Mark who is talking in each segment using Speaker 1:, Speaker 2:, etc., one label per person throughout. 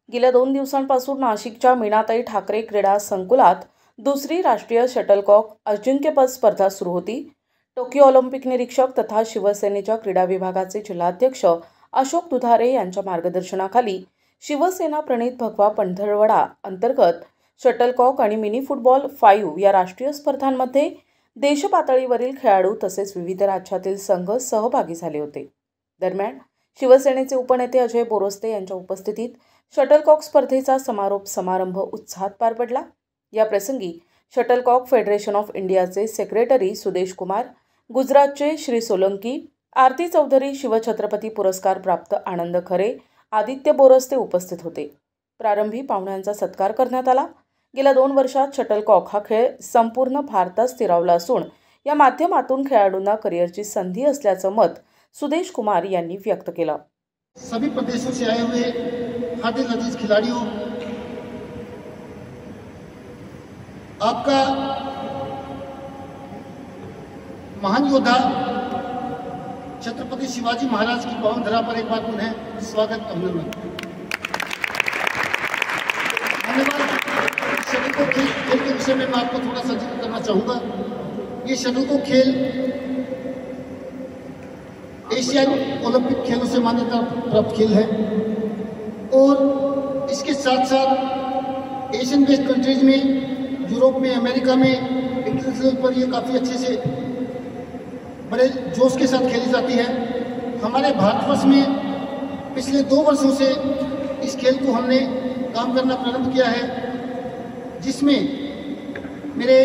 Speaker 1: गेल्या 2 दिवसांपासून नाशिकच्या मीनाताई ठाकरे क्रीडा संकुलात दुसरी राष्ट्रीय शटलकॉक अजिंक्यपद स्पर्धा सुरू होती. टोकियो ऑलिम्पिक निरीक्षक तथा शिवसेनेच्या क्रीडा विभागाचे जिल्हाध्यक्ष अशोक दुधारे यांच्या मार्गदर्शनाखाली शिवसेना प्रणित भगवा पंधरवडा अंतर्गत शटलकॉक आणि मिनी फुटबॉल 5 या राष्ट्रीय स्पर्धांमध्ये देशपातळीवरील खेळाडू तसेच विविध राज्यातील संघ सहभागी झाले होते. दरम्यान शिवसेनेचे उपनेते अजय बोरस्ते यांच्या उपस्थितीत शटलकॉक स्पर्धेचा समारोप समारंभ उत्साहात पार पडला. या प्रसंगी शटलकॉक फेडरेशन ऑफ इंडियाचे सेक्रेटरी सुदेश कुमार, गुजरातचे श्री सोलंकी, आरती चौधरी, शिवछत्रपती पुरस्कार प्राप्त आनंद खरे, आदित्य बोरस्ते उपस्थित होते. प्रारंभी पाहुण्यांचा सत्कार करण्यात आला. गेल्या 2 वर्षात शटलकॉक हा खेळ संपूर्ण भारतात स्थिरावला असून या माध्यमातून खेळाडूंना करिअरची संधी असल्याचं मत सुदेश कुमार यांनी व्यक्त केलं.
Speaker 2: सभी प्रदेशों से आए हुए हर दिल अजीज खिलाड़ियों, आपका महान योद्धा छत्रपति शिवाजी महाराज की पावन धरा पर एक बार पुनः स्वागत, अभिनंदन। धन्यवाद। शटलकॉक खेल के विषय में मैं आपको थोड़ा सा जिक्र करना चाहूँगा। ये शटलकॉक खेल एशियाई ओलंपिक खेलों से मान्यता प्राप्त खेल है और इसके साथ साथ एशियन बेस्ड कंट्रीज में, यूरोप में, अमेरिका में इंटरनेशनल पर ये काफ़ी अच्छे से बड़े जोश के साथ खेली जाती है। हमारे भारतवर्ष में पिछले 2 वर्षों से इस खेल को हमने काम करना प्रारंभ किया है, जिसमें मेरे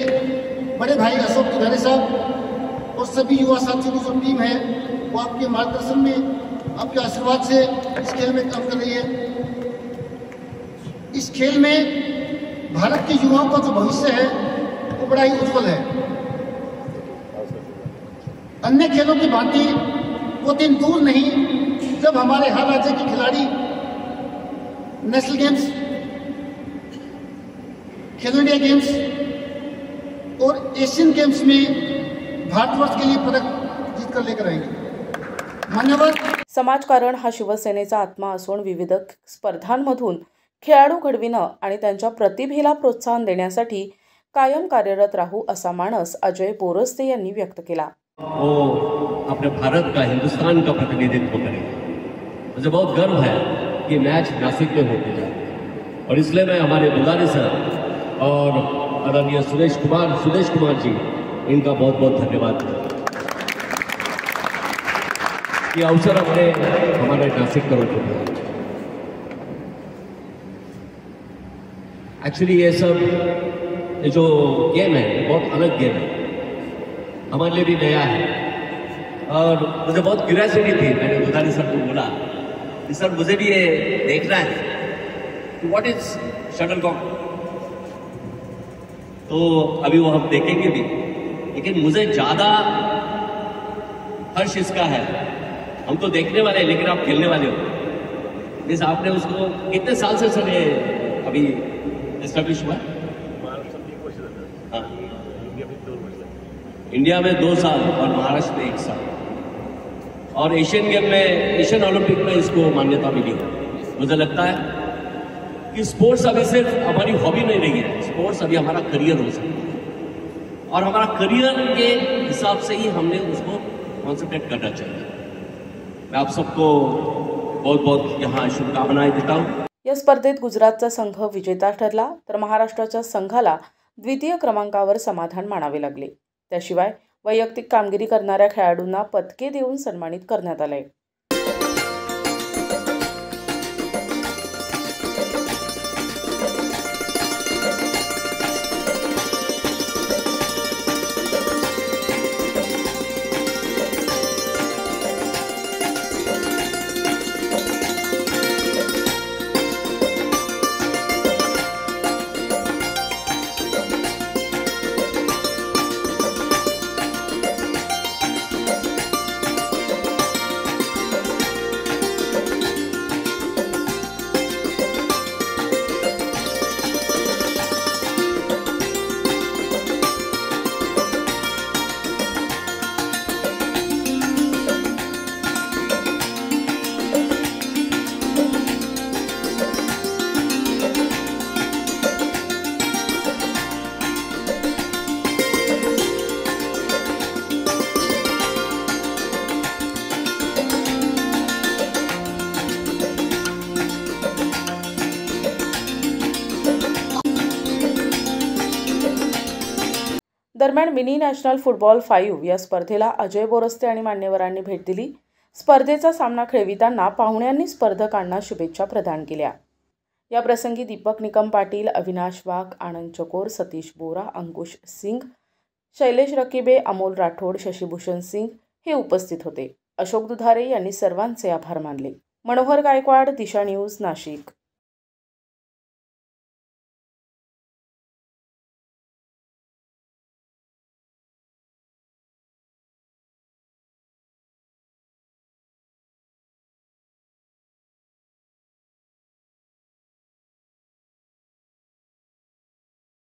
Speaker 2: बड़े भाई अशोक दुधारे साहब और सभी युवा साथियों की जो टीम है वो आपके मार्गदर्शन में, आपके आशीर्वाद से इस खेल में काम कर रही है। इस खेल में भारत के युवाओं का जो भविष्य है वो बड़ा ही उज्जवल है। अन्य खेलों की भांति वो दिन दूर नहीं जब हमारे हर राज्य के खिलाड़ी national games, Khelo India games और एशियन गेम्स में भारतवर्ष के लिए पदक जीतकर लेकर आएंगे। धन्यवाद।
Speaker 1: समाजकारण हा शिवसेनेचा आत्मा असून विविध स्पर्धांमधून खेळाडू घडविणं आणि त्यांच्या प्रतिभेला प्रोत्साहन देण्यासाठी कायम कार्यरत राहू असा मानस अजय बोरस्ते यांनी व्यक्त केला.
Speaker 3: वो अपने भारत का, हिंदुस्तान का प्रतिनिधित्व करेंगे। मुझे बहुत गर्व है कि मैच नासिक में होते जाए और इसलिए मैं हमारे दुधारे सर और आदरणीय सुदेश कुमार जी, इनका बहुत बहुत धन्यवाद करता हूं कि अवसर हमने हमारे नासिक करो को दिया। एक्चुअली ये सब, ये जो गेम है बहुत अलग गेम है, हमारे लिए भी नया है और मुझे बहुत क्यूरियोसिटी थी। मैंने दुधारे सर को बोला कि सर मुझे भी ये देखना है, व्हाट इज शटलकॉक। तो अभी वो हम देखेंगे भी, लेकिन मुझे ज्यादा हर्ष इसका है, हम तो देखने वाले हैं लेकिन आप खेलने वाले हो। जैसे आपने उसको कितने साल से सर ये अभी एस्टेब्लिश हुआ है? हाँ, इंडिया में 2 साल और महाराष्ट्र में 1 साल, और एशियन गेम में, एशियन ओलंपिक में इसको मान्यता मिली है। मुझे लगता है कि स्पोर्ट्स अभी सिर्फ हमारी हॉबी नहीं रही है, स्पोर्ट्स अभी हमारा करियर हो सकता है और हमारा करियर के हिसाब से ही हमने उसको कॉन्सेंट्रेट करना चाहिए। मैं आप सबको बहुत बहुत यहाँ शुभकामनाएं देता हूँ.
Speaker 1: या स्पर्धेत गुजरातचा संघ विजेता ठरला तर महाराष्ट्राच्या संघाला द्वितीय क्रमांकावर समाधान मानावे लागले. त्याशिवाय वैयक्तिक कामगिरी करणाऱ्या खेळाडूंना पदके देऊन सन्मानित करण्यात आले. दरम्यान मिनी नॅशनल फुटबॉल 5 या स्पर्धेला अजय बोरस्ते आणि मान्यवरांनी भेट दिली. स्पर्धेचा सामना खेळविताना पाहुण्यांनी स्पर्धकांना शुभेच्छा प्रदान केल्या. या प्रसंगी दीपक निकम पाटील, अविनाश वाघ, आनंद चकोर, सतीश बोरा, अंकुश सिंग, शैलेश रकिबे, अमोल राठोड, शशिभूषण सिंग हे उपस्थित होते. अशोक दुधारे यांनी सर्वांचे आभार मानले. मनोहर गायकवाड, दिशा न्यूज, नाशिक.